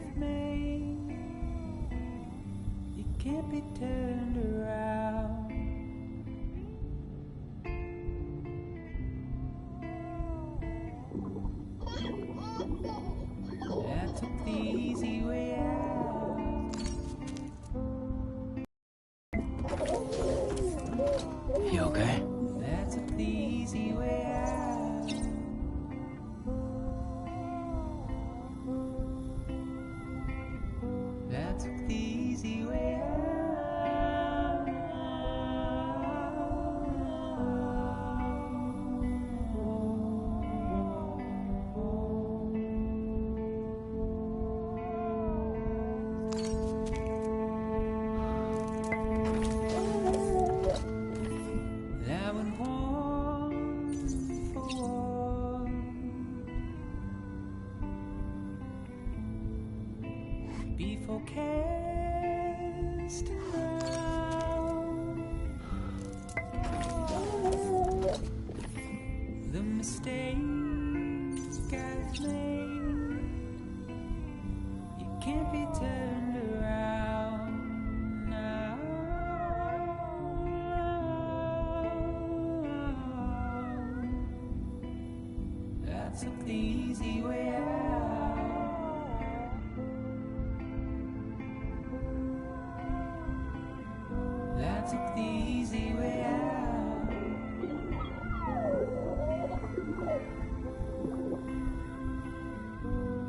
I've made, it can't be turned around. I took the easy way out. You okay? I took the easy way out. I took the easy way out. I went one for one. Before casting down the mistake I've made, it can't be turned around now. I took the easy way out. I took the easy way out.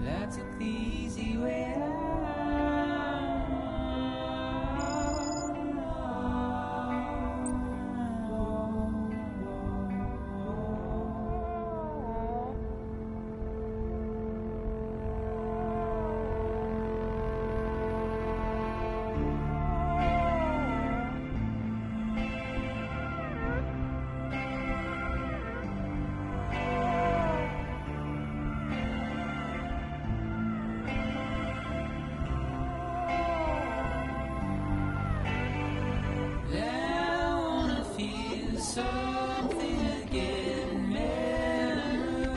I took the easy way out. Something again memorable.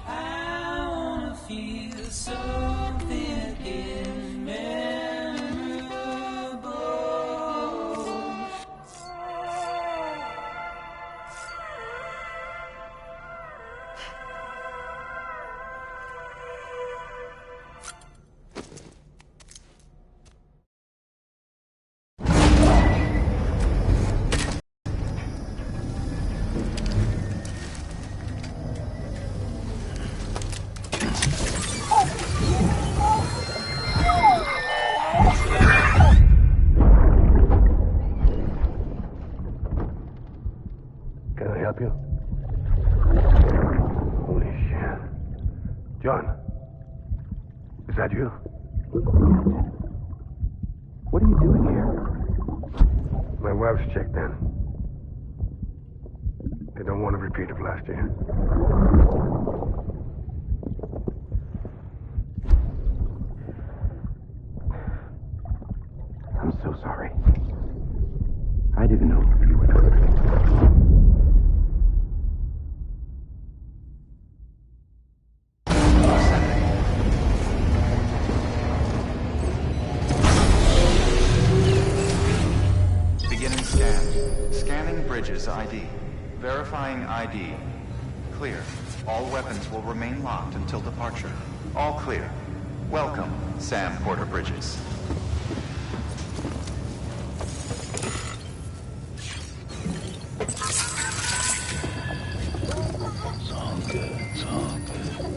I wanna feel something again memorable. Can I help you? Holy shit. John, is that you? What are you doing here? My wife's checked in. They don't want a repeat of last year. I'm so sorry. I didn't know you were coming. Beginning scan. Scanning bridges ID. Verifying ID. Clear. All weapons will remain locked until departure. All clear. Welcome, Sam Porter Bridges. It's all good. It's all good.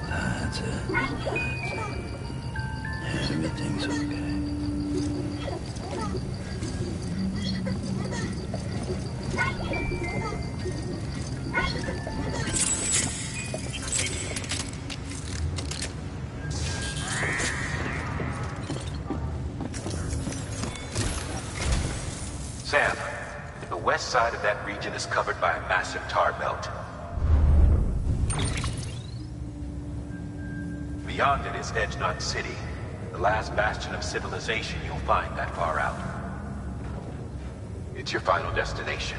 That's it. Everything's okay. Sam, the west side of that region is covered by a massive tar belt. Beyond it is Edge Knot City, the The last bastion of civilization you'll find that far out. It's your final destination.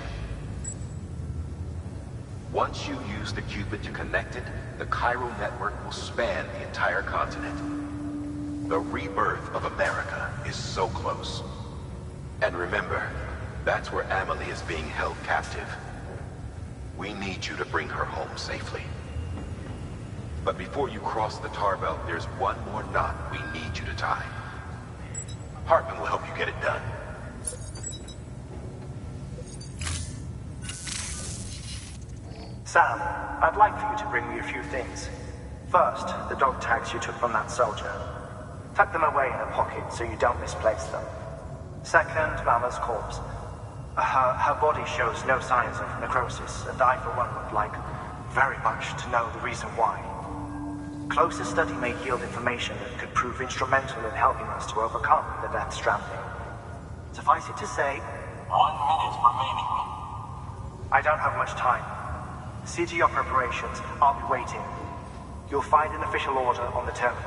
Once you use the Cupid to connect it, the chiral network will span the entire continent. The rebirth of America is so close. And remember, that's where Amelie is being held captive. We need you to bring her home safely. But before you cross the tar belt, there's one more knot we need you to tie. Hartman will help you get it done. Sam, I'd like for you to bring me a few things. First, the dog tags you took from that soldier. Tuck them away in a pocket so you don't misplace them. Second, Mama's corpse. Her body shows no signs of necrosis, and I, for one, would like very much to know the reason why. Closer study may yield information that could prove instrumental in helping us to overcome the Death Stranding. Suffice it to say, 1 minute remaining. I don't have much time. See to your preparations. I'll be waiting. You'll find an official order on the terminal.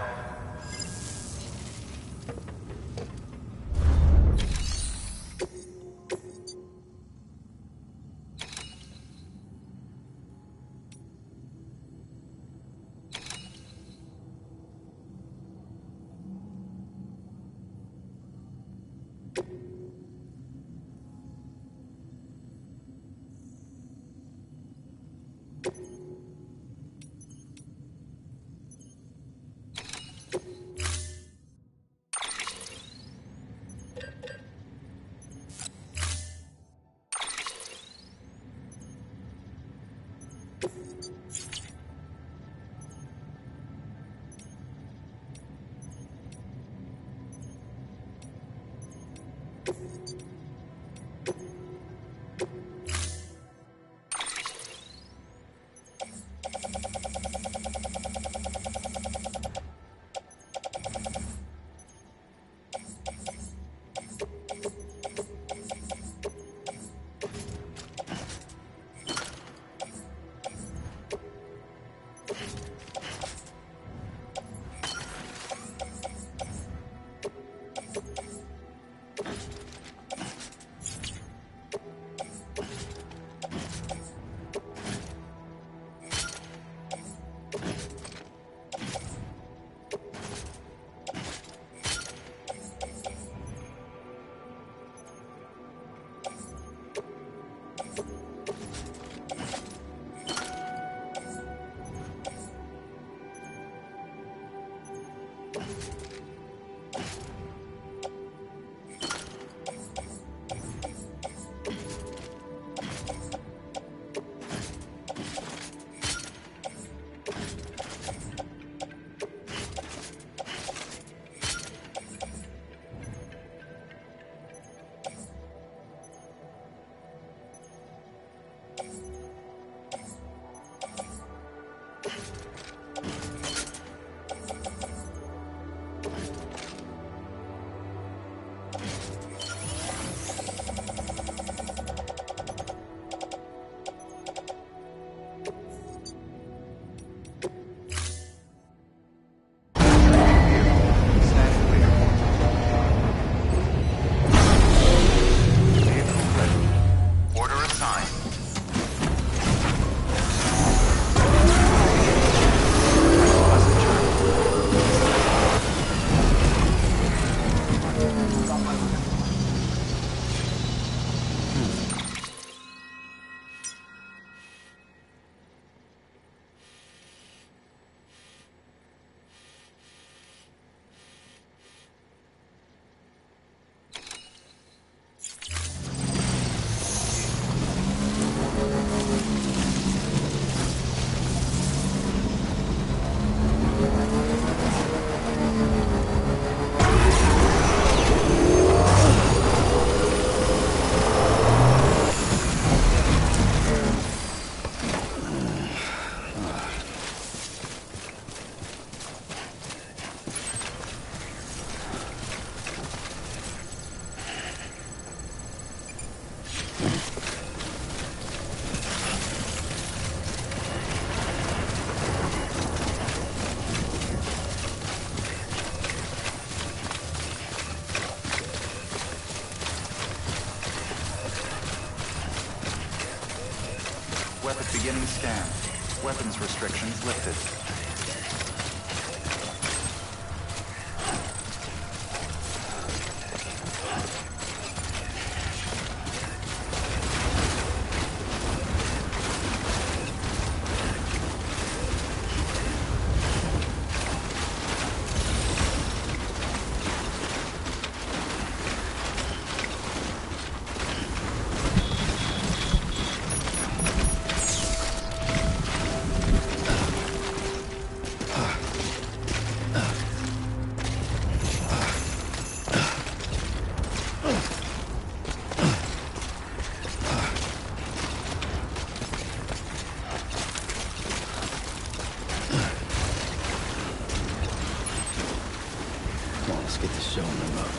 Beginning scan. Weapons restrictions lifted. Let's get this show on the road.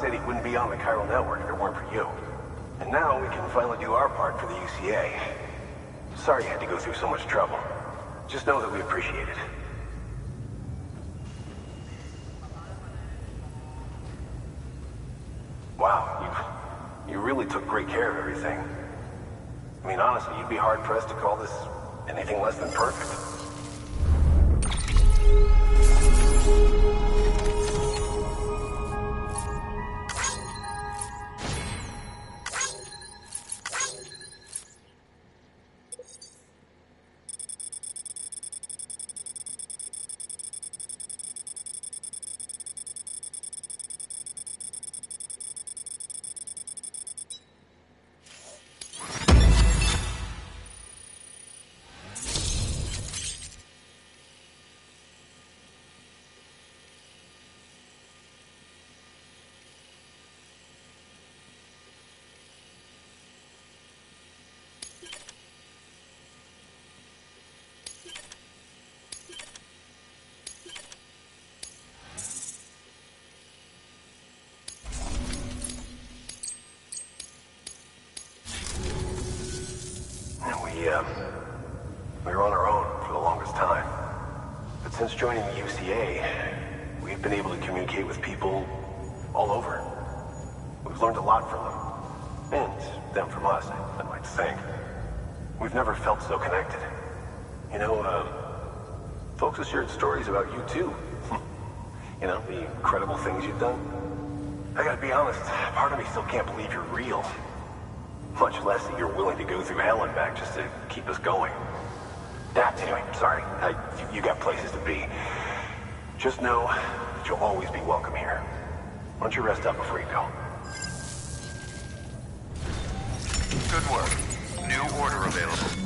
City wouldn't be on the chiral network if it weren't for you. And now we can finally do our part for the UCA. Sorry you had to go through so much trouble. Just know that we appreciate it. Wow, you really took great care of everything. I mean, honestly, you'd be hard-pressed to call this anything less than perfect. We were on our own for the longest time. But since joining the UCA, we've been able to communicate with people all over. We've learned a lot from them. And them from us, I'd like to think. We've never felt so connected. You know, folks have shared stories about you too. You know, the incredible things you've done. I gotta be honest, part of me still can't believe you're real. Much less that you're willing to go through hell and back just to keep us going. Anyway, sorry. You got places to be. Just know that you'll always be welcome here. Why don't you rest up before you go? Good work. New order available.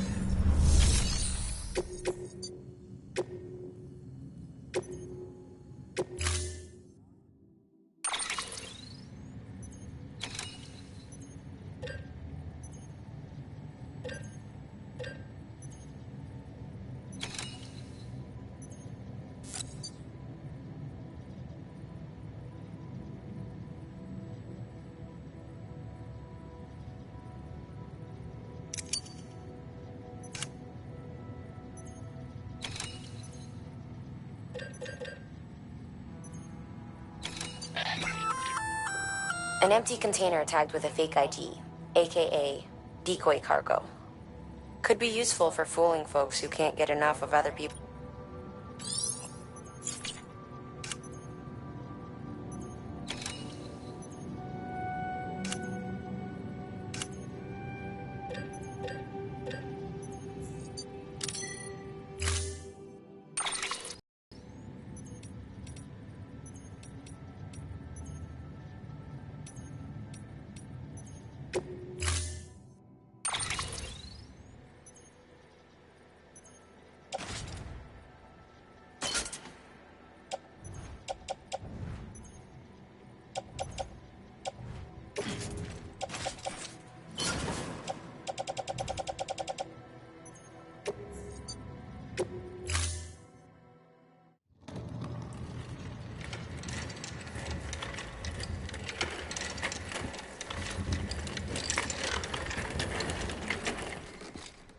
An empty container tagged with a fake ID, aka decoy cargo. Could be useful for fooling folks who can't get enough of other people.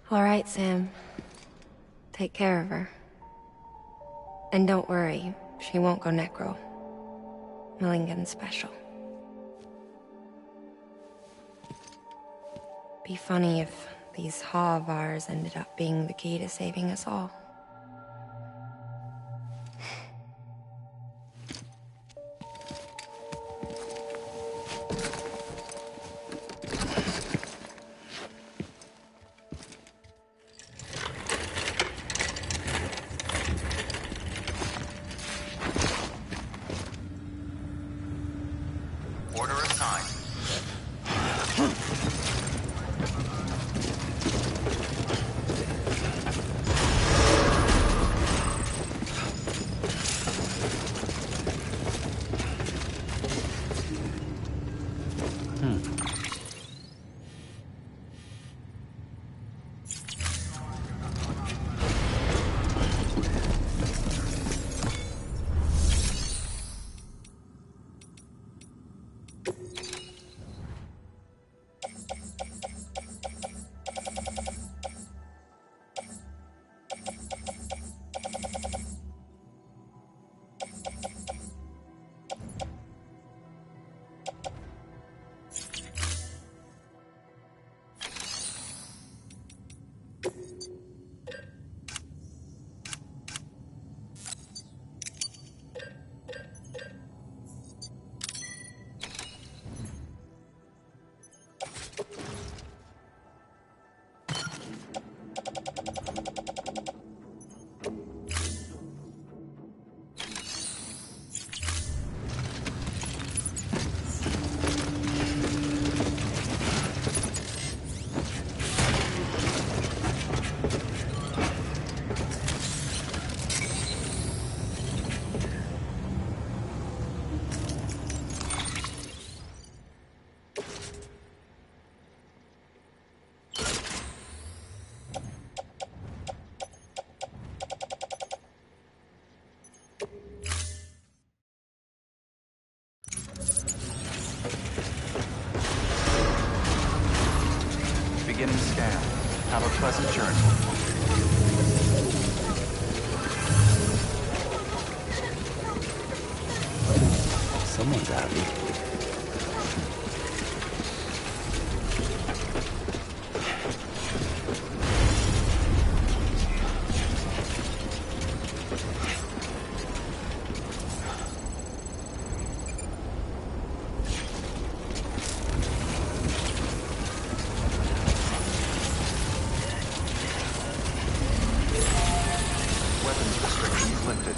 All right, Sam. Take care of her. And don't worry, she won't go necro. Milligan's special. Be funny if these Ha of ours ended up being the key to saving us all. Order assigned. Have a pleasant journey. Someone's at me. Weapons restrictions lifted.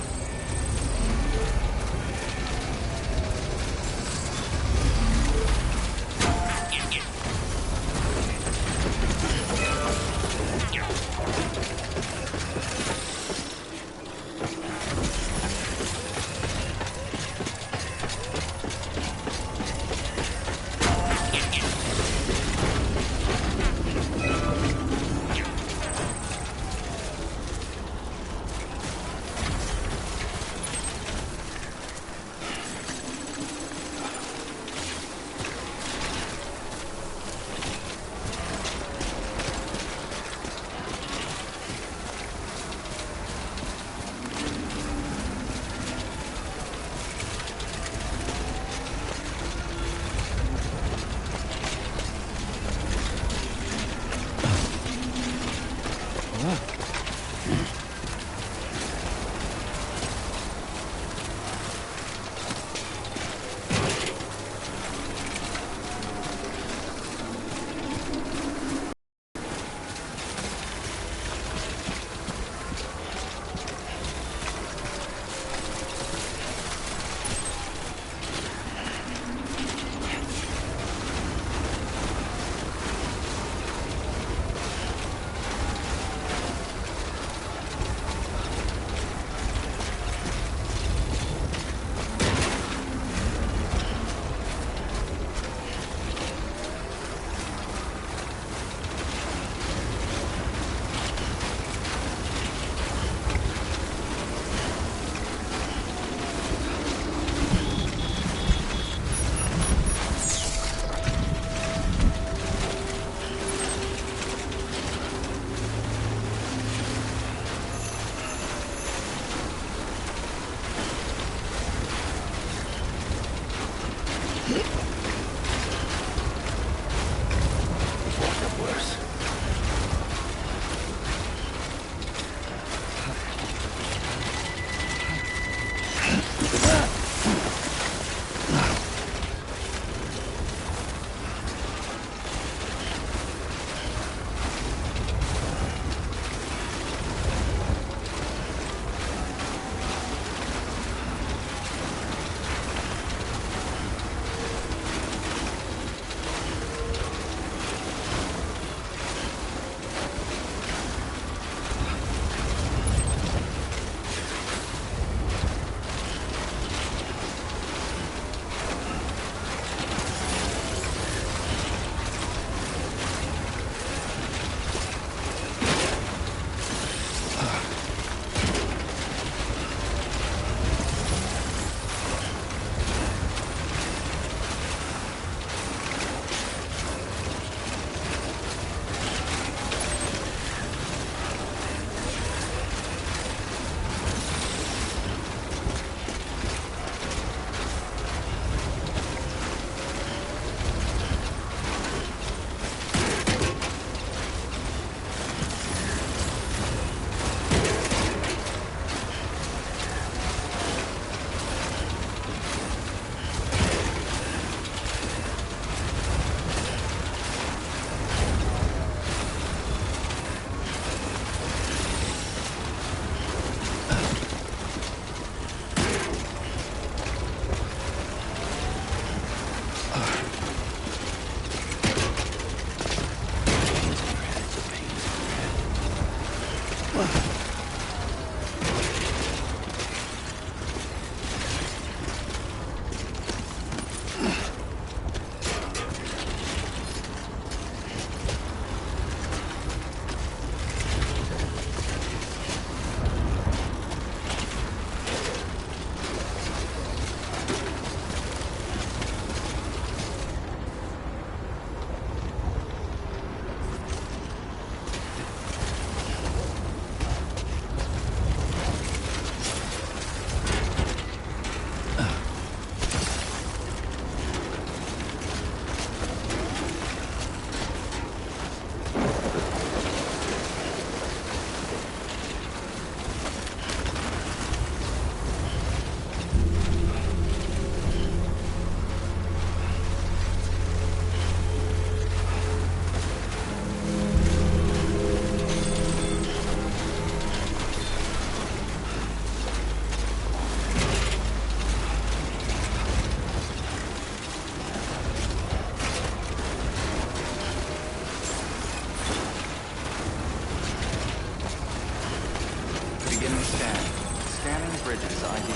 bridges ID.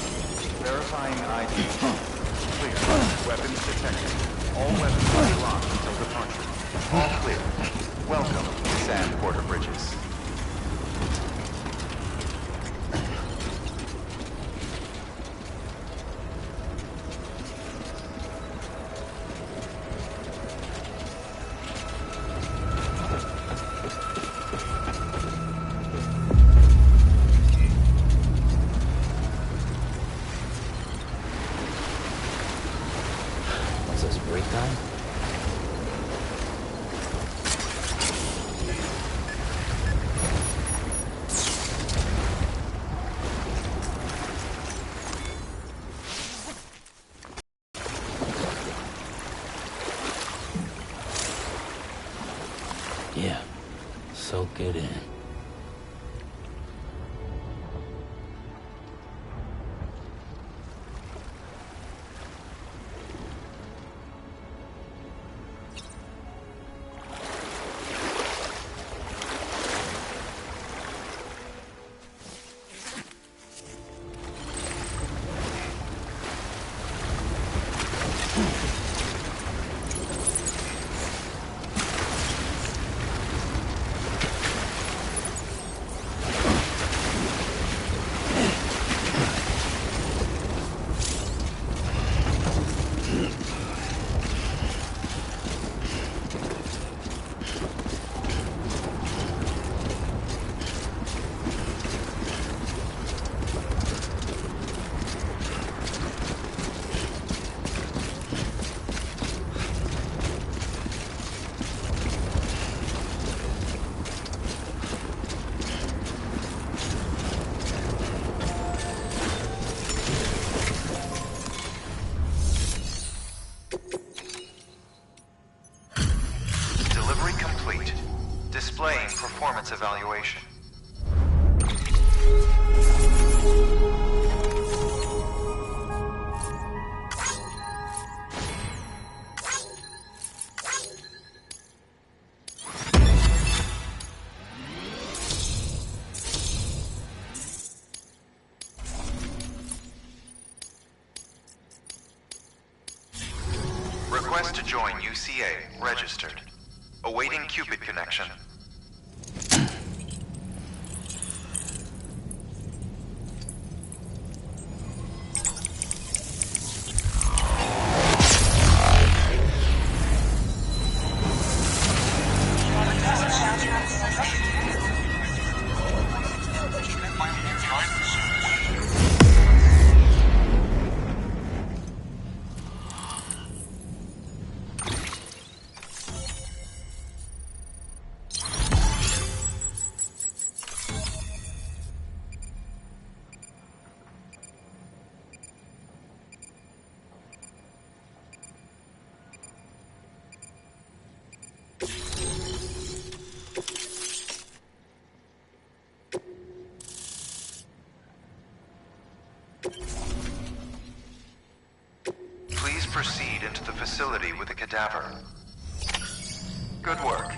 Verifying ID. Clear. Weapons detected. All weapons will be locked until departure. All clear. Welcome, Sand Porter Bridges. What's this, break time? Yeah, soak it in. Delivery complete. Displaying performance evaluation. Request to join UCA. Registered. Awaiting Cupid connection. Please proceed into the facility with a cadaver. Good work.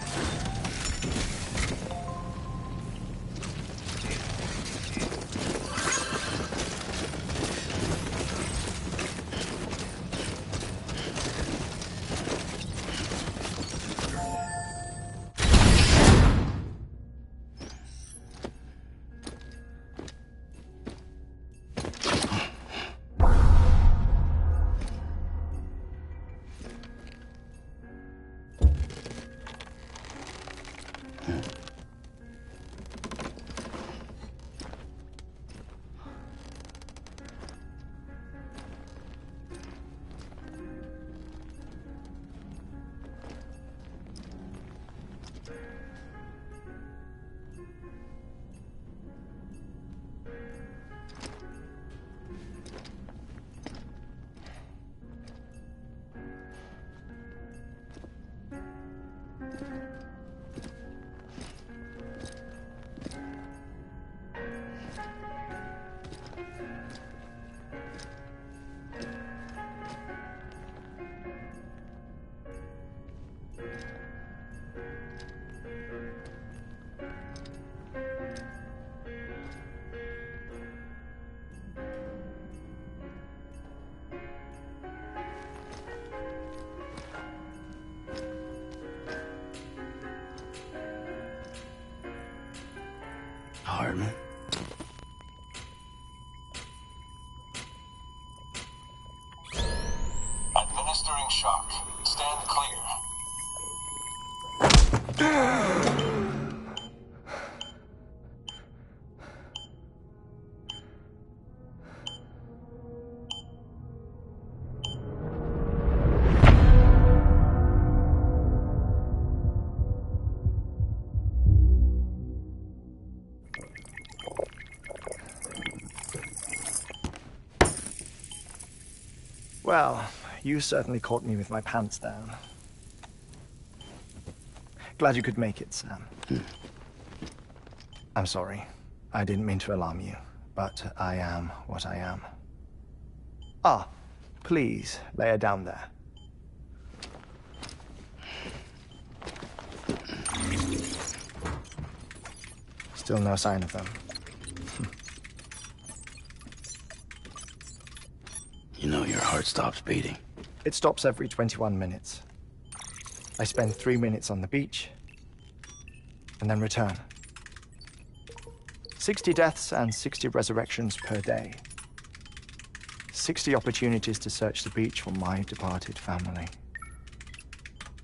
Hartman. Administering shock. Stand clear. Well, you certainly caught me with my pants down. Glad you could make it, Sam. I'm sorry. I didn't mean to alarm you, but I am what I am. Ah, please, lay her down there. Still no sign of them. You know your heart stops beating. It stops every 21 minutes. I spend 3 minutes on the beach, and then return. 60 deaths and 60 resurrections per day. 60 opportunities to search the beach for my departed family.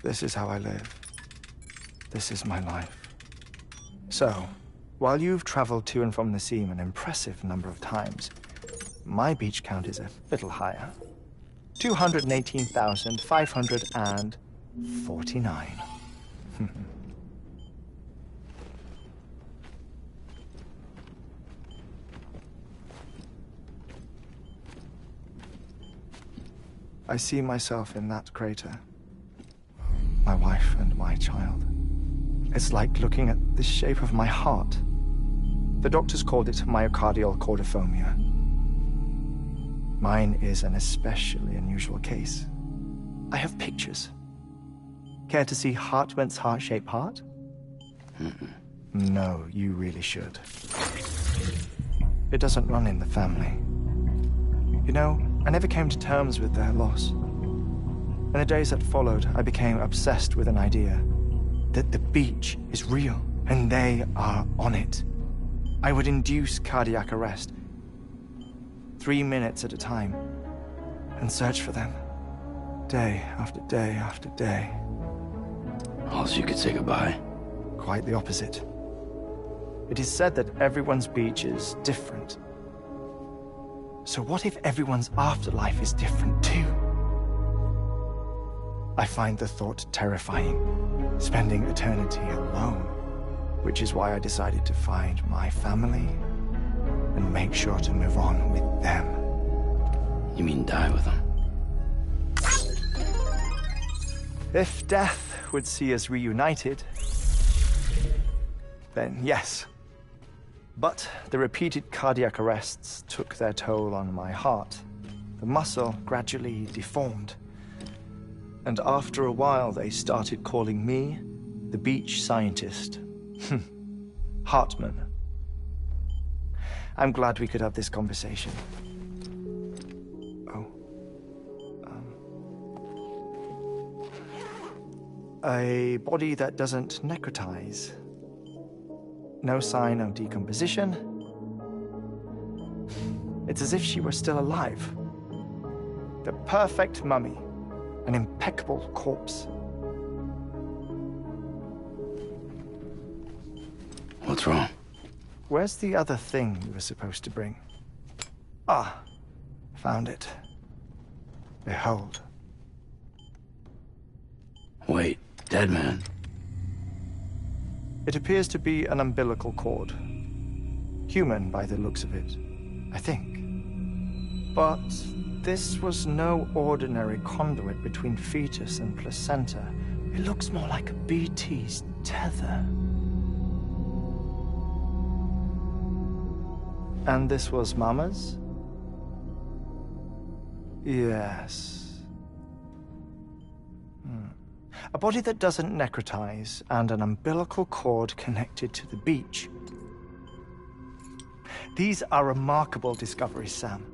This is how I live. This is my life. So, while you've traveled to and from the seam an impressive number of times, my beach count is a little higher. 218,549. I see myself in that crater. My wife and my child. It's like looking at the shape of my heart. The doctors called it myocardial cordiformia. Mine is an especially unusual case. I have pictures. Care to see Hartman's heart-shaped heart? No, you really should. It doesn't run in the family. You know, I never came to terms with their loss. In the days that followed, I became obsessed with an idea that the beach is real and they are on it. I would induce cardiac arrest, 3 minutes at a time, and search for them, day after day after day. Also, you could say goodbye. Quite the opposite. It is said that everyone's beach is different. So what if everyone's afterlife is different too? I find the thought terrifying, spending eternity alone, which is why I decided to find my family and make sure to move on with them. You mean die with them? If death would see us reunited, then yes. But the repeated cardiac arrests took their toll on my heart. The muscle gradually deformed. And after a while, they started calling me the beach scientist. Hartman. I'm glad we could have this conversation. Oh. A body that doesn't necrotize. No sign of decomposition. It's as if she were still alive. The perfect mummy. An impeccable corpse. What's wrong? Where's the other thing you were supposed to bring? Ah, found it. Behold. Wait, dead man. It appears to be an umbilical cord. Human by the looks of it, I think. But this was no ordinary conduit between fetus and placenta. It looks more like a BT's tether. And this was Mama's? Yes. A body that doesn't necrotize and an umbilical cord connected to the beach. These are remarkable discoveries, Sam.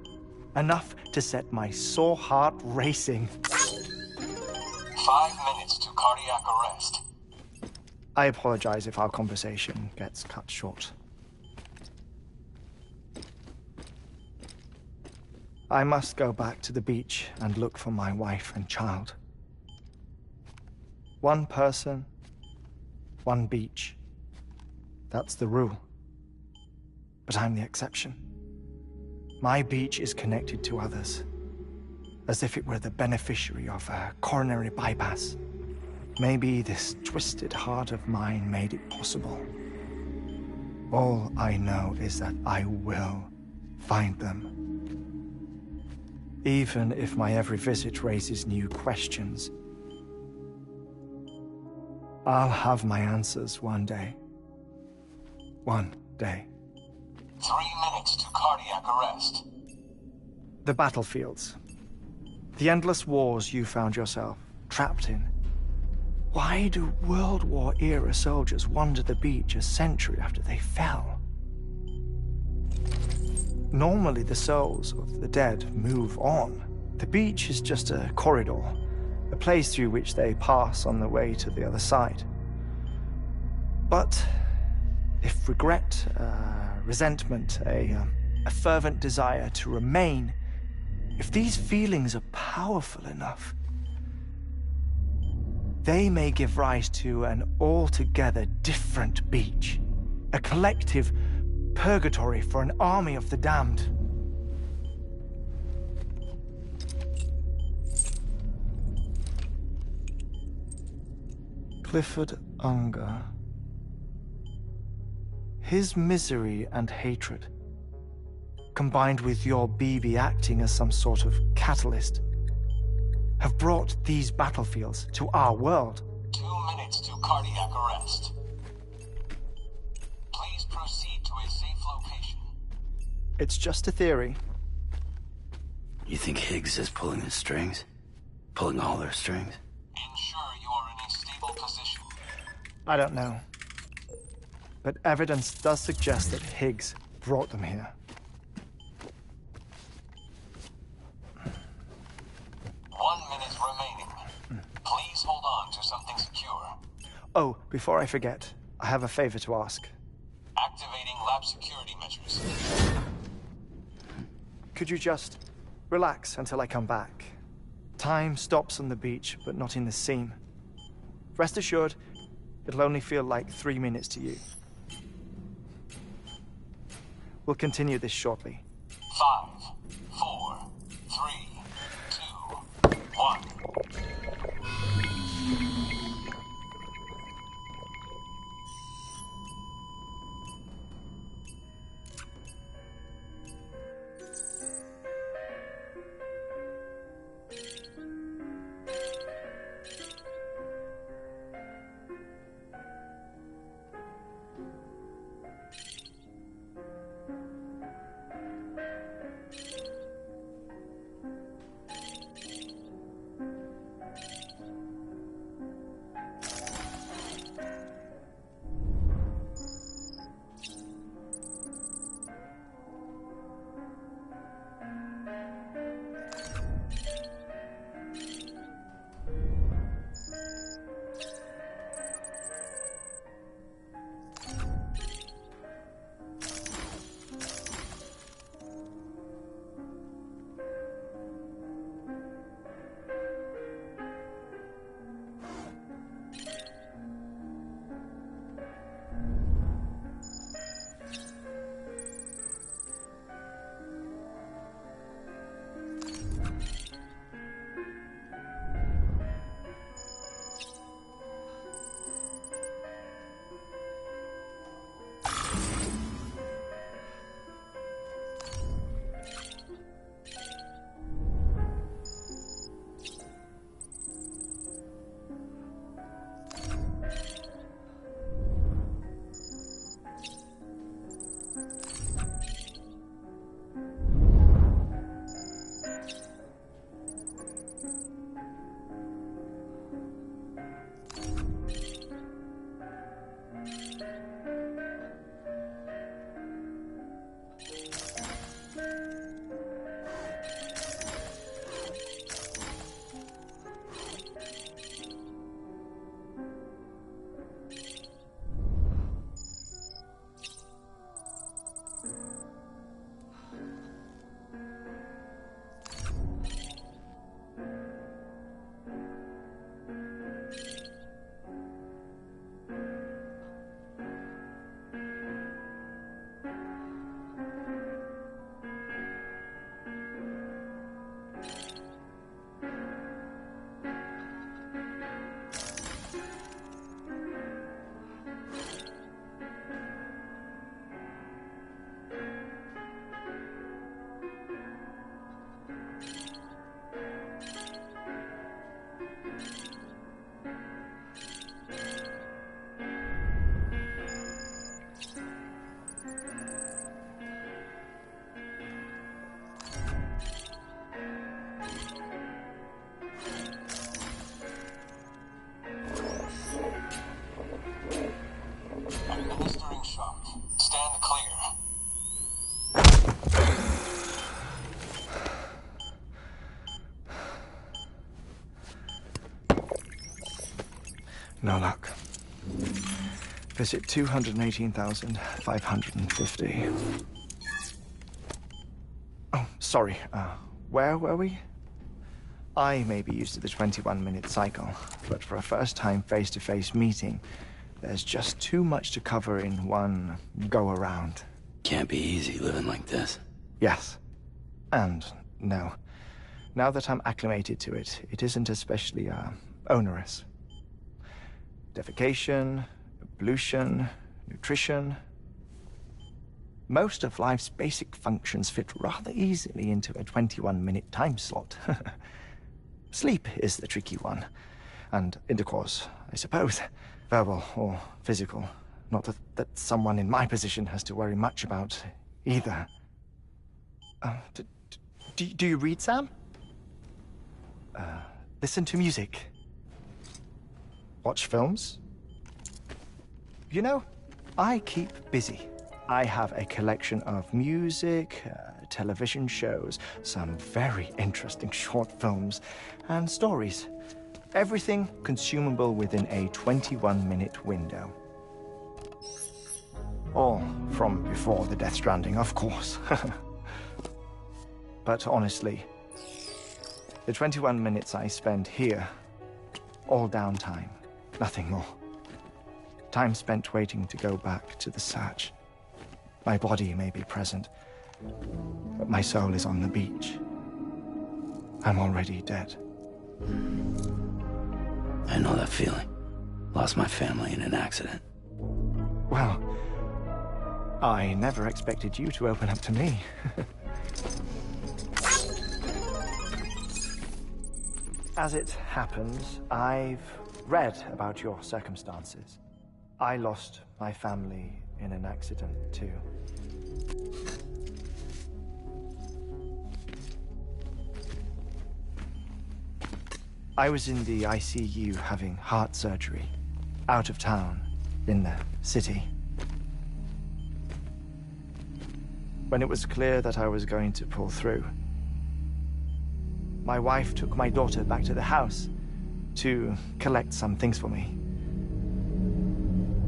Enough to set my sore heart racing. 5 minutes to cardiac arrest. I apologize if our conversation gets cut short. I must go back to the beach and look for my wife and child. One person, one beach. That's the rule. But I'm the exception. My beach is connected to others, as if it were the beneficiary of a coronary bypass. Maybe this twisted heart of mine made it possible. All I know is that I will find them. Even if my every visit raises new questions, I'll have my answers one day. One day. 3 minutes to cardiac arrest. The battlefields. The endless wars you found yourself trapped in. Why do World War-era soldiers wander the beach a century after they fell? Normally, the souls of the dead move on. The beach is just a corridor, a place through which they pass on the way to the other side. But if regret, resentment, a fervent desire to remain, if these feelings are powerful enough, they may give rise to an altogether different beach, a collective purgatory for an army of the damned. Clifford Unger. His misery and hatred, combined with your BB acting as some sort of catalyst, have brought these battlefields to our world. 2 minutes to cardiac arrest. Please proceed to a safe location. It's just a theory. You think Higgs is pulling the strings? Pulling all their strings? Ensure you are in a stable position. I don't know. But evidence does suggest that Higgs brought them here. 1 minute remaining. Please hold on to something secure. Oh, before I forget, I have a favor to ask. Activating lab security measures. Could you just relax until I come back? Time stops on the beach, but not in the scene. Rest assured, it'll only feel like 3 minutes to you. We'll continue this shortly. 5, 4, 3, 2, 1. No luck. Visit 218,550. Oh, sorry. Where were we? I may be used to the 21-minute cycle, but for a first-time face-to-face meeting, there's just too much to cover in one go-around. Can't be easy living like this. Yes. And no. Now that I'm acclimated to it, it isn't especially, onerous. Defecation, ablution, nutrition. Most of life's basic functions fit rather easily into a 21-minute time slot. Sleep is the tricky one. And intercourse, I suppose. Verbal or physical. Not that someone in my position has to worry much about either. Do you read, Sam? Listen to music. Watch films. You know, I keep busy. I have a collection of music, television shows, some very interesting short films, and stories. Everything consumable within a 21-minute window. All from before the Death Stranding, of course. But honestly, the 21 minutes I spend here, all downtime, nothing more. Time spent waiting to go back to the search. My body may be present, but my soul is on the beach. I'm already dead. I know that feeling. Lost my family in an accident. Well, I never expected you to open up to me. As it happens, I've read about your circumstances. I lost my family in an accident, too. I was in the ICU having heart surgery, out of town, in the city. When it was clear that I was going to pull through, my wife took my daughter back to the house to collect some things for me.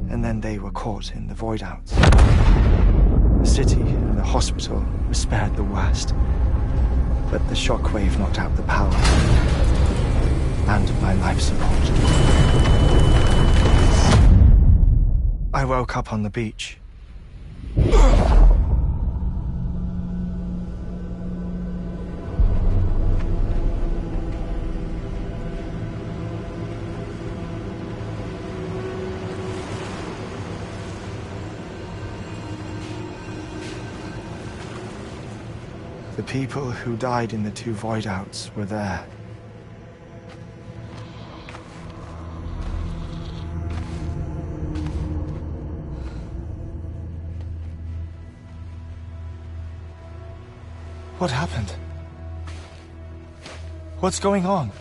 And then they were caught in the void-outs. The city and the hospital were spared the worst, but the shockwave knocked out the power and my life support. I woke up on the beach. The people who died in the two void-outs were there. What happened? What's going on?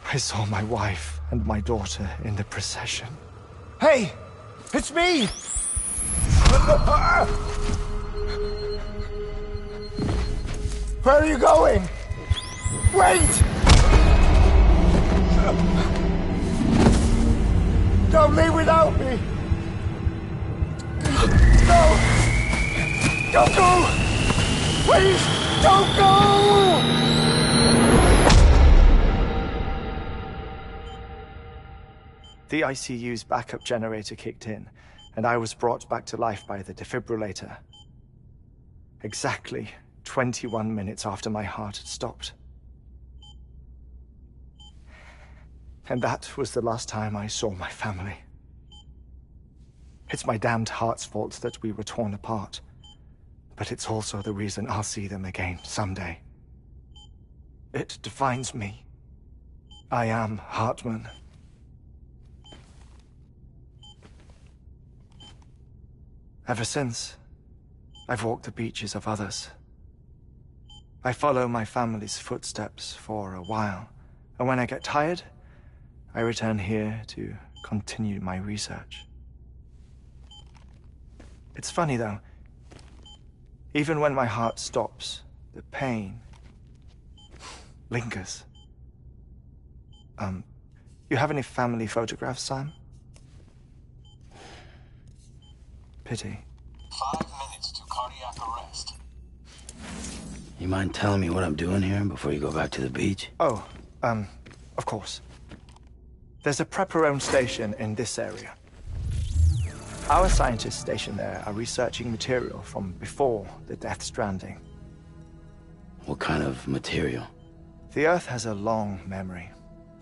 I saw my wife and my daughter in the procession. Hey! It's me! Where are you going? Wait! Don't leave without me! No! Don't go! Please, don't go! The ICU's backup generator kicked in, and I was brought back to life by the defibrillator. Exactly 21 minutes after my heart had stopped. And that was the last time I saw my family. It's my damned heart's fault that we were torn apart, but it's also the reason I'll see them again someday. It defines me. I am Hartman. Ever since, I've walked the beaches of others I follow my family's footsteps for a while, and when I get tired, I return here to continue my research. It's funny, though. Even when my heart stops, the pain lingers. You have any family photographs, Sam? Pity. 5 minutes to cardiac arrest. You mind telling me what I'm doing here before you go back to the beach? Oh, of course. There's a prep-your-own station in this area. Our scientists stationed there are researching material from before the Death Stranding. What kind of material? The Earth has a long memory.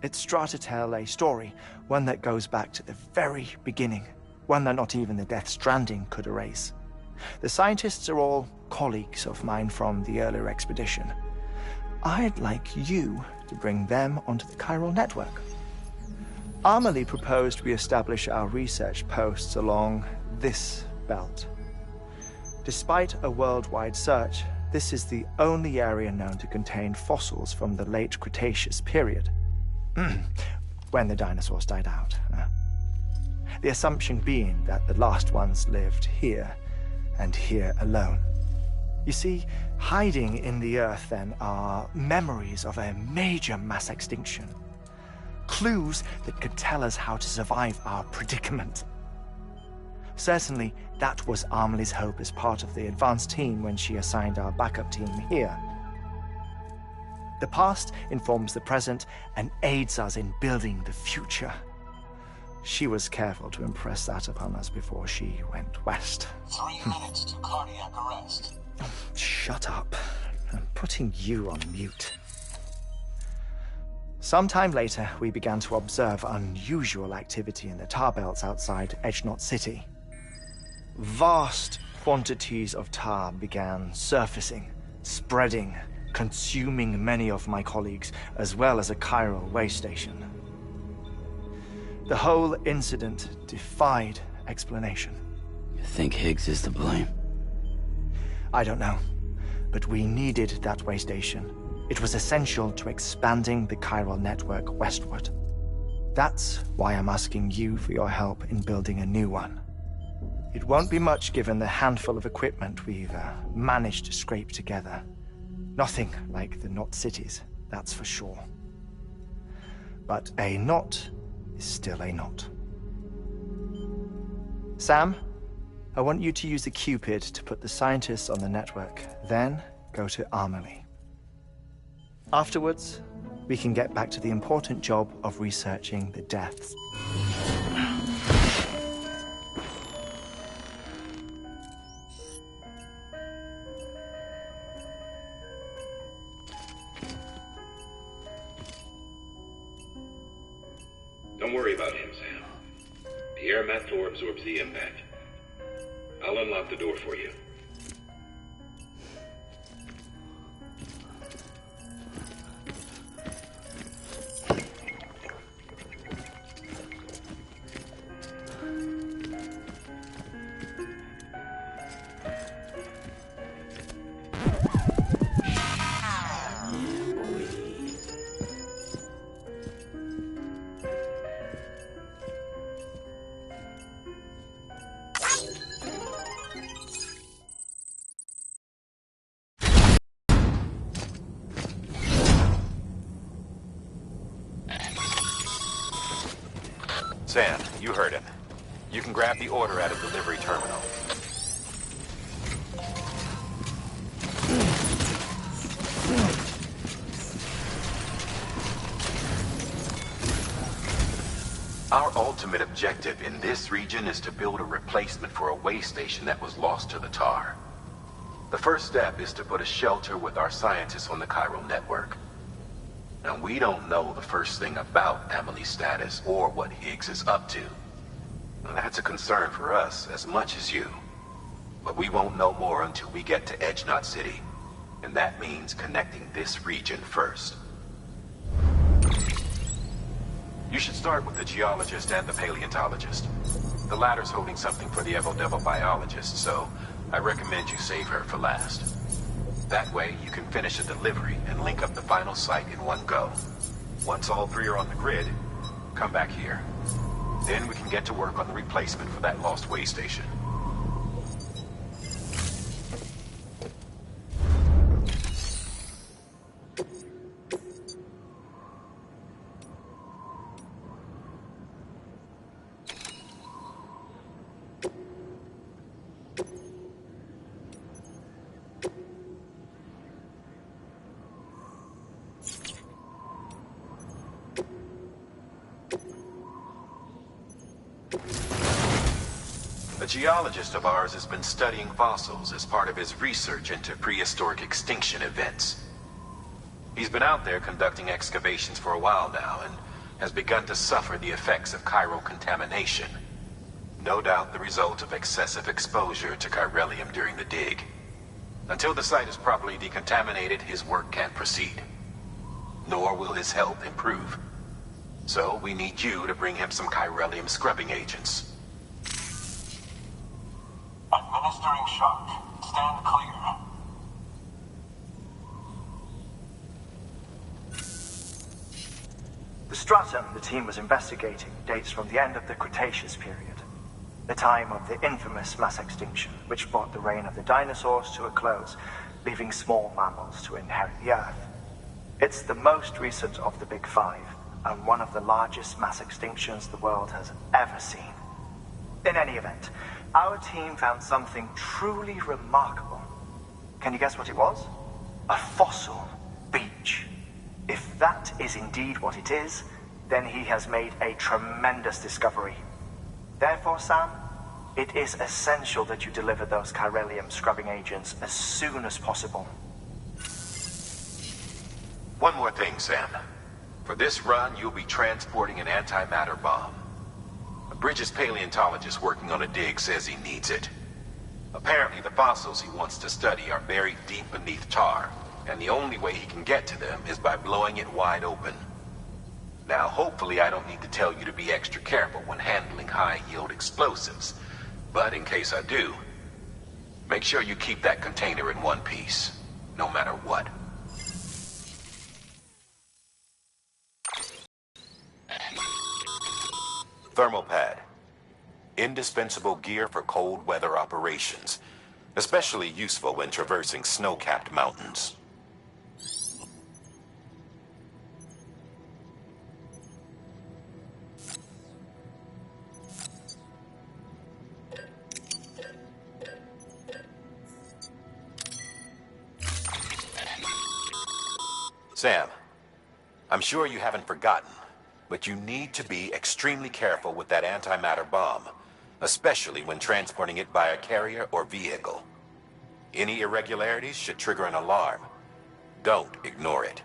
It's trying to tell a story, one that goes back to the very beginning, one that not even the Death Stranding could erase. The scientists are all colleagues of mine from the earlier expedition. I'd like you to bring them onto the chiral network. Amelie proposed we establish our research posts along this belt. Despite a worldwide search, this is the only area known to contain fossils from the late Cretaceous period, when the dinosaurs died out. The assumption being that the last ones lived here, and here alone. You see, hiding in the Earth, then, are memories of a major mass extinction. Clues that could tell us how to survive our predicament. Certainly, that was Amelie's hope as part of the advanced team when she assigned our backup team here. The past informs the present and aids us in building the future. She was careful to impress that upon us before she went west. 3 minutes to cardiac arrest. Shut up. I'm putting you on mute. Sometime later, we began to observe unusual activity in the tar belts outside Edgenot City. Vast quantities of tar began surfacing, spreading, consuming many of my colleagues, as well as a chiral way station. The whole incident defied explanation. You think Higgs is to blame? I don't know, but we needed that way station. It was essential to expanding the chiral network westward. That's why I'm asking you for your help in building a new one. It won't be much given the handful of equipment we've managed to scrape together. Nothing like the knot cities, that's for sure. But a knot is still a knot. Sam, I want you to use the Cupid to put the scientists on the network, then go to Amelie. Afterwards, we can get back to the important job of researching the deaths. Don't worry about him, Sam. The air mat floor absorbs the impact. I'll unlock the door for you. Sam, you heard him. You can grab the order out of the delivery terminal. Our ultimate objective in this region is to build a replacement for a way station that was lost to the tar. The first step is to put a shelter with our scientists on the chiral network. Now, we don't know the first thing about Amelie's status or what Higgs is up to. Now, that's a concern for us as much as you. But we won't know more until we get to Edgenot City. And that means connecting this region first. You should start with the geologist and the paleontologist. The latter's holding something for the Evo Devil biologist, so I recommend you save her for last. That way, you can finish a delivery and link up the final site in one go. Once all three are on the grid, come back here. Then we can get to work on the replacement for that lost way station. A geologist of ours has been studying fossils as part of his research into prehistoric extinction events. He's been out there conducting excavations for a while now and has begun to suffer the effects of chirocontamination. No doubt the result of excessive exposure to chiralium during the dig. Until the site is properly decontaminated, his work can't proceed. Nor will his health improve. So we need you to bring him some chiralium scrubbing agents. Administering shock. Stand clear. The stratum the team was investigating dates from the end of the Cretaceous period, the time of the infamous mass extinction, which brought the reign of the dinosaurs to a close, leaving small mammals to inherit the Earth. It's the most recent of the Big Five, and one of the largest mass extinctions the world has ever seen. In any event, our team found something truly remarkable. Can you guess what it was? A fossil beach. If that is indeed what it is, then he has made a tremendous discovery. Therefore, Sam, it is essential that you deliver those chiralium scrubbing agents as soon as possible. One more thing, Sam. For this run, you'll be transporting an antimatter bomb. A Bridges paleontologist working on a dig says he needs it. Apparently, the fossils he wants to study are buried deep beneath tar, and the only way he can get to them is by blowing it wide open. Now, hopefully I don't need to tell you to be extra careful when handling high-yield explosives, but in case I do, make sure you keep that container in one piece, no matter what. Thermal pad. Indispensable gear for cold weather operations, especially useful when traversing snow-capped mountains. Sam, I'm sure you haven't forgotten, but you need to be extremely careful with that antimatter bomb, especially when transporting it by a carrier or vehicle. Any irregularities should trigger an alarm. Don't ignore it.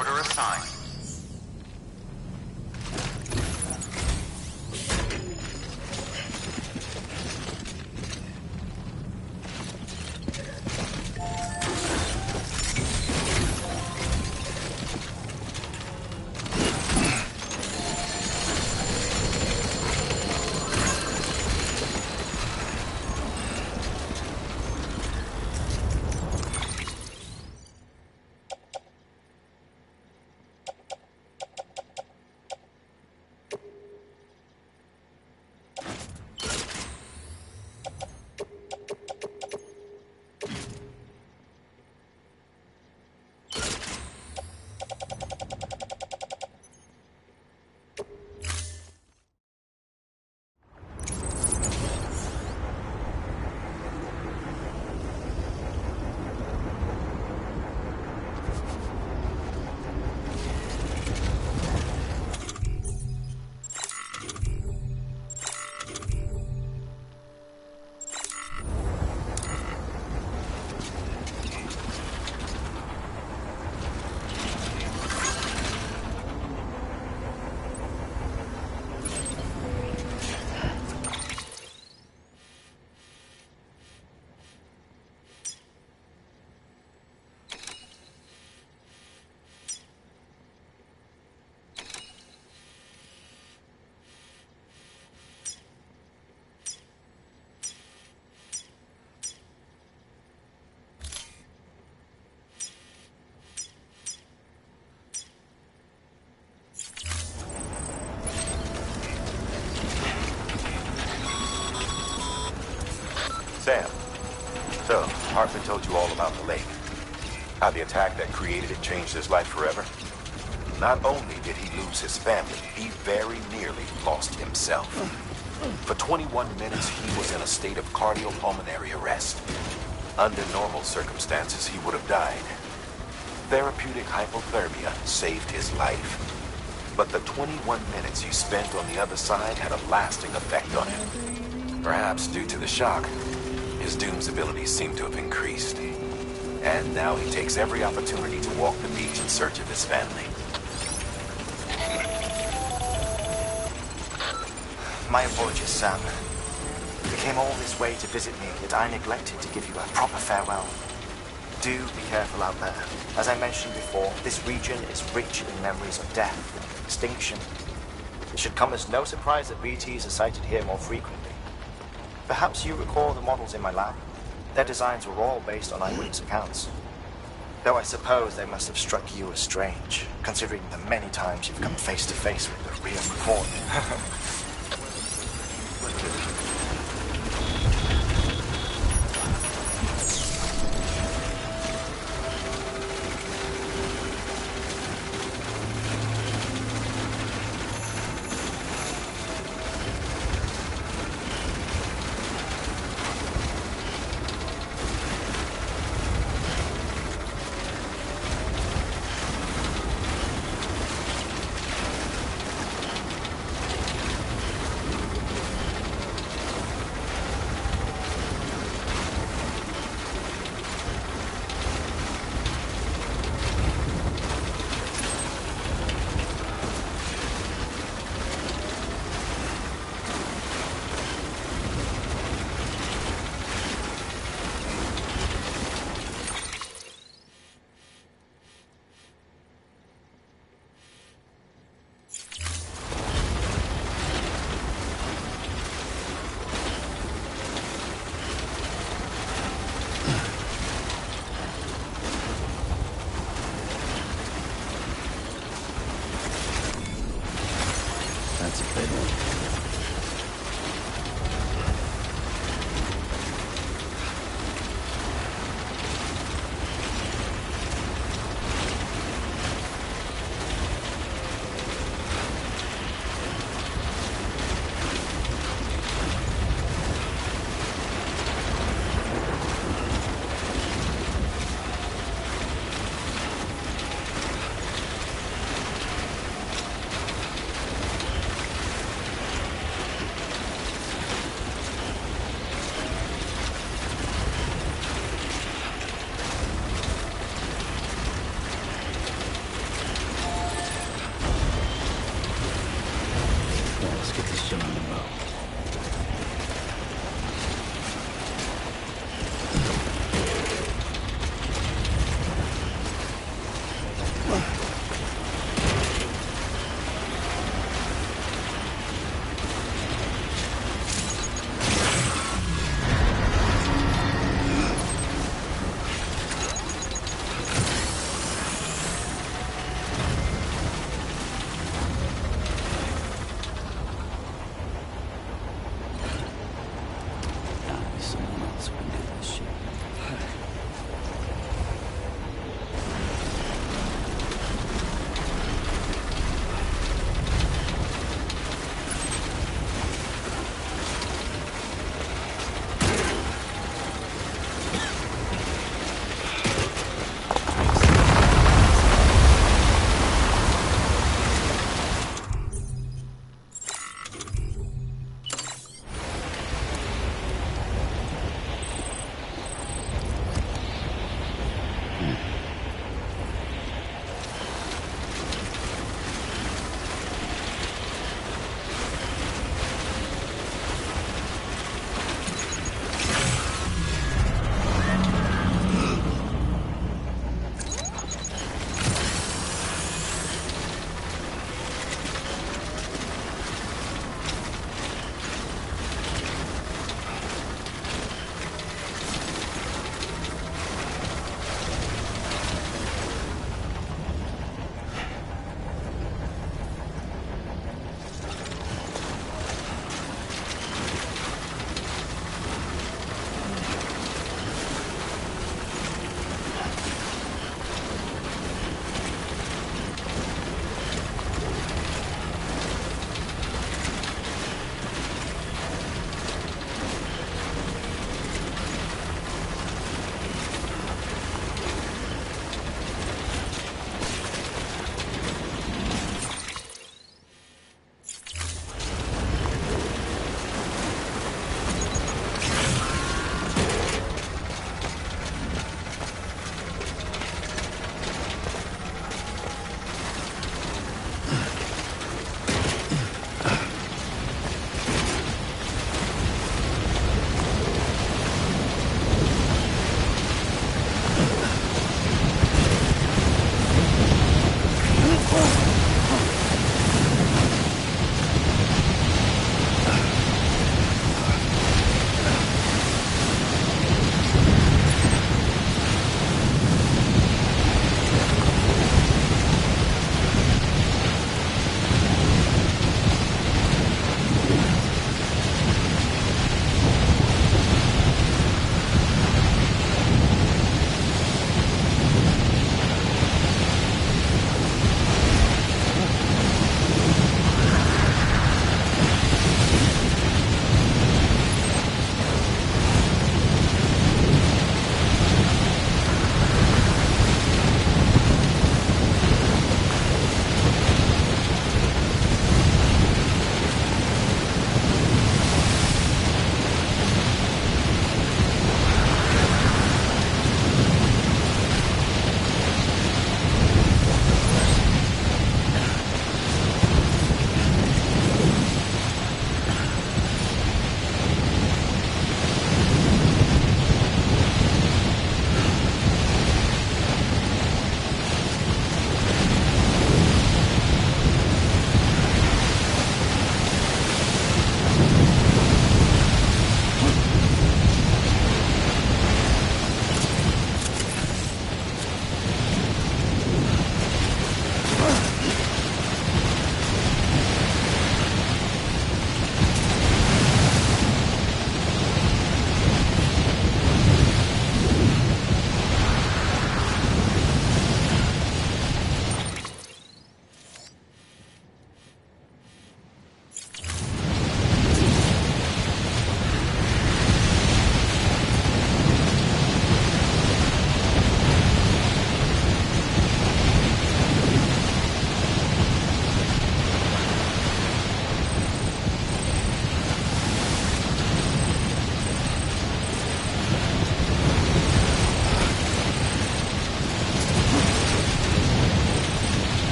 Order assigned. Sam, so Hartman told you all about the lake. How the attack that created it changed his life forever? Not only did he lose his family, he very nearly lost himself. For 21 minutes, he was in a state of cardiopulmonary arrest. Under normal circumstances, he would have died. Therapeutic hypothermia saved his life. But the 21 minutes he spent on the other side had a lasting effect on him. Perhaps due to the shock, his Doom's abilities seem to have increased. And now he takes every opportunity to walk the beach in search of his family. My apologies, Sam. You came all this way to visit me, yet I neglected to give you a proper farewell. Do be careful out there. As I mentioned before, this region is rich in memories of death and extinction. It should come as no surprise that BTs are sighted here more frequently. Perhaps you recall the models in my lab. Their designs were all based on eyewitness accounts. Though I suppose they must have struck you as strange, considering the many times you've come face to face with the real McCoy. That's a big one.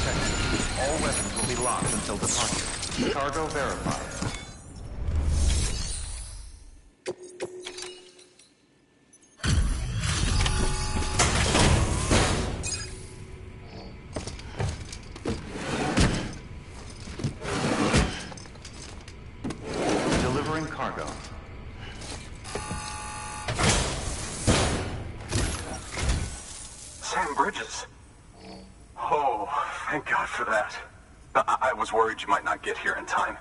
protected. All weapons will be locked until departure. Cargo verified. Delivering cargo. Sam Bridges. Oh, thank God for that. I was worried you might not get here in time.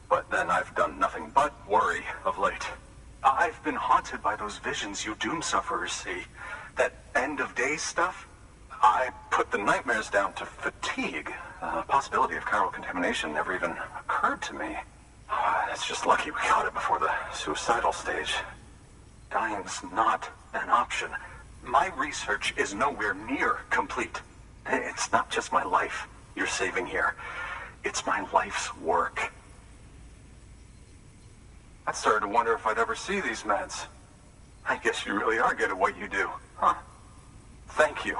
But then I've done nothing but worry of late. I've been haunted by those visions you doom sufferers see. That end of days stuff. I put the nightmares down to fatigue. The possibility of chiral contamination never even occurred to me. It's just lucky we got it before the suicidal stage. Dying's not an option. My research is nowhere near complete. It's not just my life you're saving here. It's my life's work. I started to wonder if I'd ever see these meds. I guess you really are good at what you do, huh? Thank you.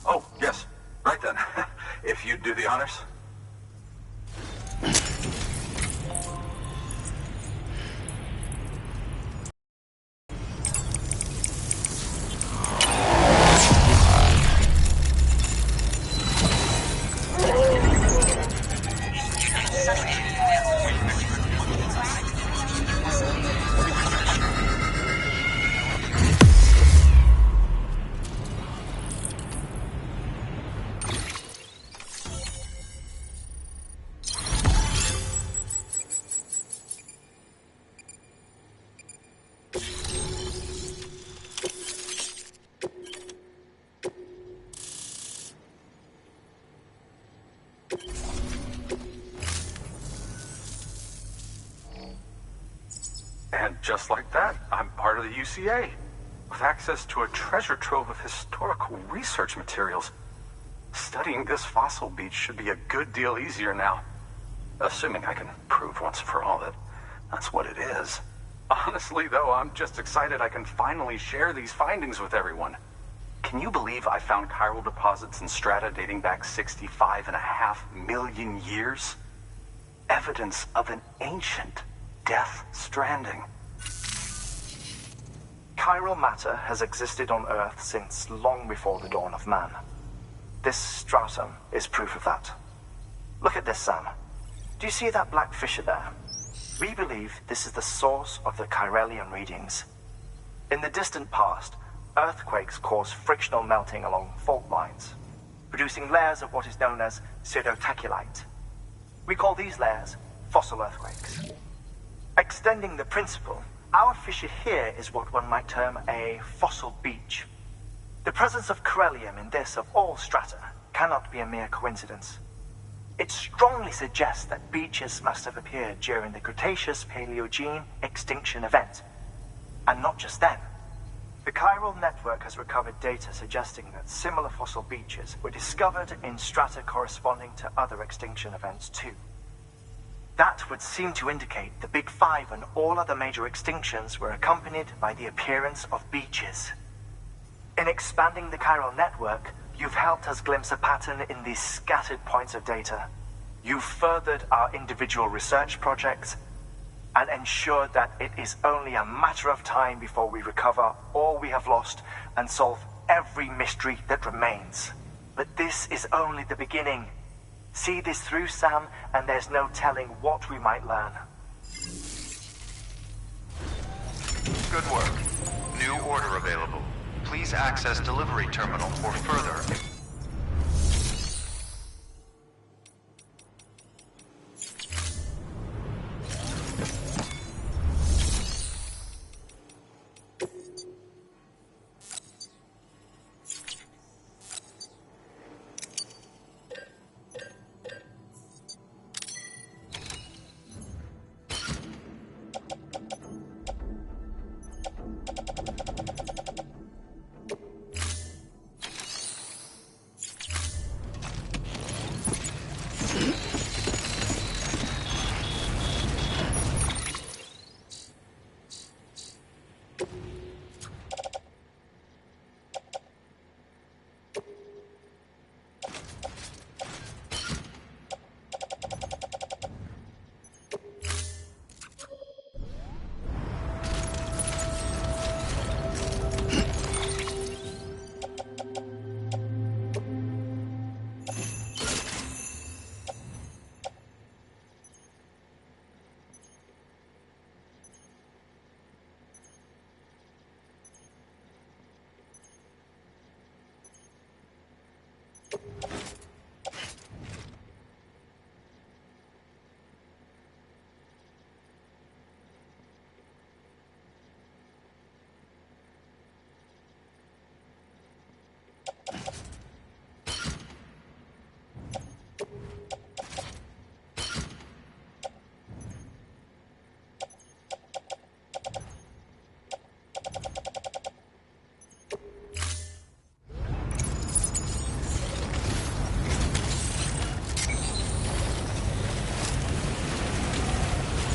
Oh, yes. Right then. If you'd do the honors. And just like that, I'm part of the UCA, with access to a treasure trove of historical research materials. Studying this fossil beach should be a good deal easier now. Assuming I can prove once for all that that's what it is. Honestly, though, I'm just excited I can finally share these findings with everyone. Can you believe I found chiral deposits in strata dating back 65.5 million years? Evidence of an ancient death stranding. Chiral matter has existed on Earth since long before the dawn of man. This stratum is proof of that. Look at this, Sam. Do you see that black fissure there? We believe this is the source of the Chiralian readings. In the distant past, earthquakes caused frictional melting along fault lines, producing layers of what is known as pseudotachylite. We call these layers fossil earthquakes. Extending the principle, our fissure here is what one might term a fossil beach. The presence of chiralium in this of all strata cannot be a mere coincidence. It strongly suggests that beaches must have appeared during the Cretaceous-Paleogene extinction event. And not just then. The chiral network has recovered data suggesting that similar fossil beaches were discovered in strata corresponding to other extinction events too. That would seem to indicate the Big Five and all other major extinctions were accompanied by the appearance of beaches. In expanding the chiral network, you've helped us glimpse a pattern in these scattered points of data. You've furthered our individual research projects, and ensure that it is only a matter of time before we recover all we have lost and solve every mystery that remains. But this is only the beginning. See this through, Sam, and there's no telling what we might learn. Good work. New order available. Please access delivery terminal for further.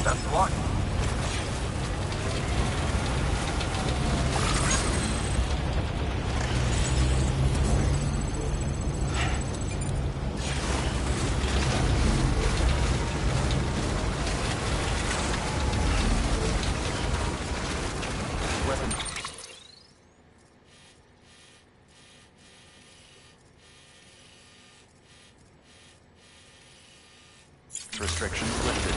That's what? Restrictions lifted.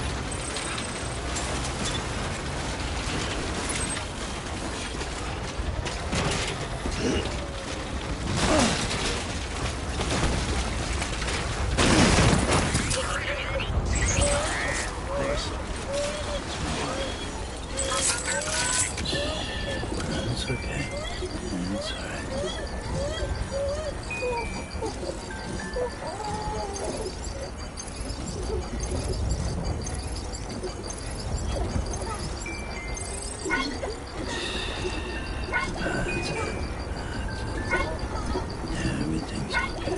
It's okay. It's alright. Everything's okay.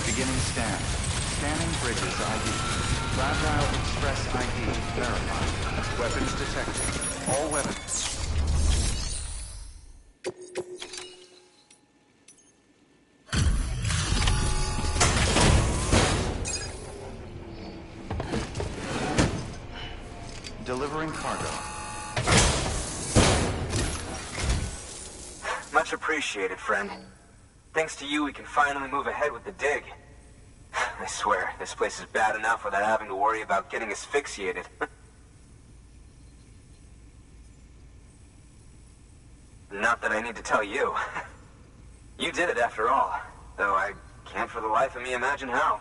Beginning scan. Scanning bridges ID. Fragile Express ID verified. Weapons detected. All weapons. Delivering cargo. Much appreciated, friend. Thanks to you, we can finally move ahead with the dig. I swear, this place is bad enough without having to worry about getting asphyxiated. Not that I need to tell you. You did it after all, though I can't for the life of me imagine how.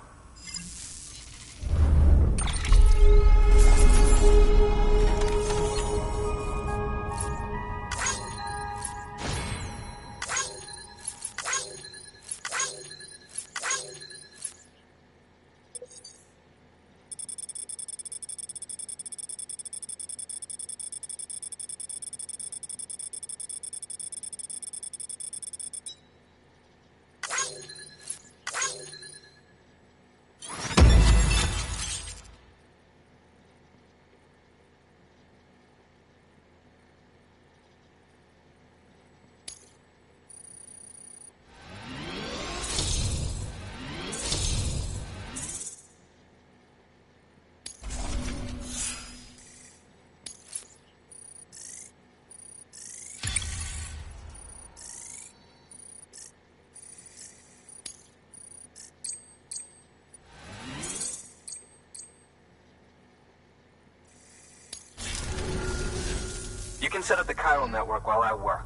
You can set up the chiral network while I work.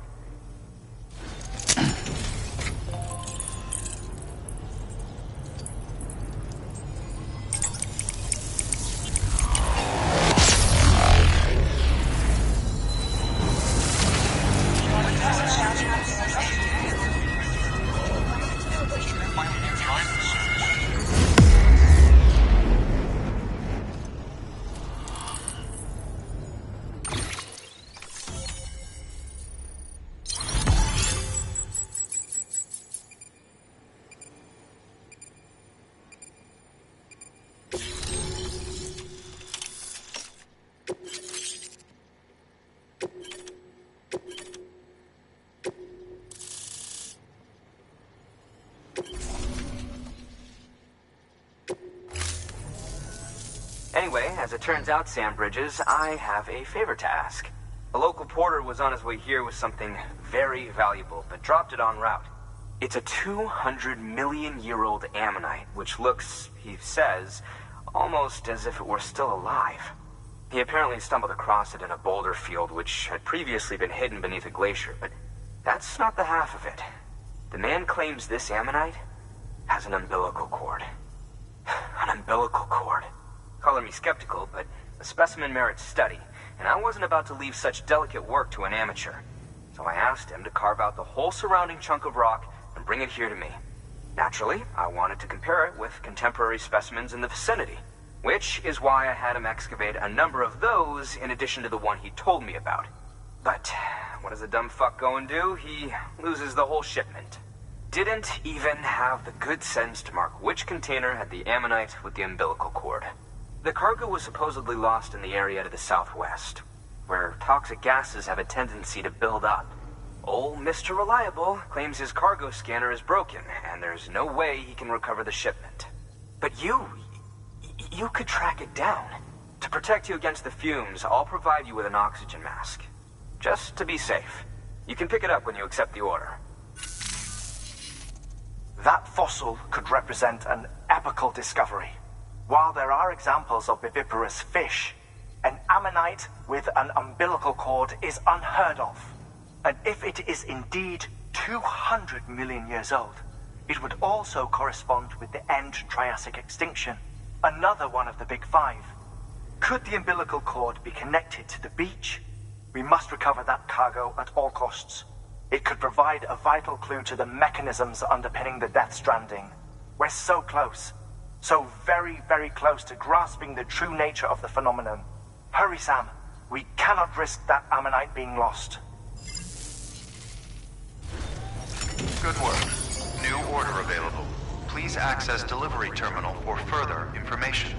Anyway, as it turns out, Sam Bridges, I have a favor to ask. A local porter was on his way here with something very valuable, but dropped it en route. It's a 200-million-year-old ammonite, which looks, he says, almost as if it were still alive. He apparently stumbled across it in a boulder field, which had previously been hidden beneath a glacier, but that's not the half of it. The man claims this ammonite has an umbilical cord. An umbilical cord. Color me skeptical, but the specimen merits study, and I wasn't about to leave such delicate work to an amateur. So I asked him to carve out the whole surrounding chunk of rock and bring it here to me. Naturally, I wanted to compare it with contemporary specimens in the vicinity, which is why I had him excavate a number of those in addition to the one he told me about. But what does a dumb fuck go and do? He loses the whole shipment. Didn't even have the good sense to mark which container had the ammonite with the umbilical cord. The cargo was supposedly lost in the area to the southwest, where toxic gases have a tendency to build up. Old Mr. Reliable claims his cargo scanner is broken, and there's no way he can recover the shipment. But you could track it down. To protect you against the fumes, I'll provide you with an oxygen mask. Just to be safe. You can pick it up when you accept the order. That fossil could represent an typical discovery. While there are examples of viviparous fish, an ammonite with an umbilical cord is unheard of. And if it is indeed 200 million years old, it would also correspond with the end Triassic extinction, another one of the Big Five. Could the umbilical cord be connected to the beach? We must recover that cargo at all costs. It could provide a vital clue to the mechanisms underpinning the Death Stranding. We're so close. So very, very close to grasping the true nature of the phenomenon. Hurry, Sam. We cannot risk that ammonite being lost. Good work. New order available. Please access delivery terminal for further information.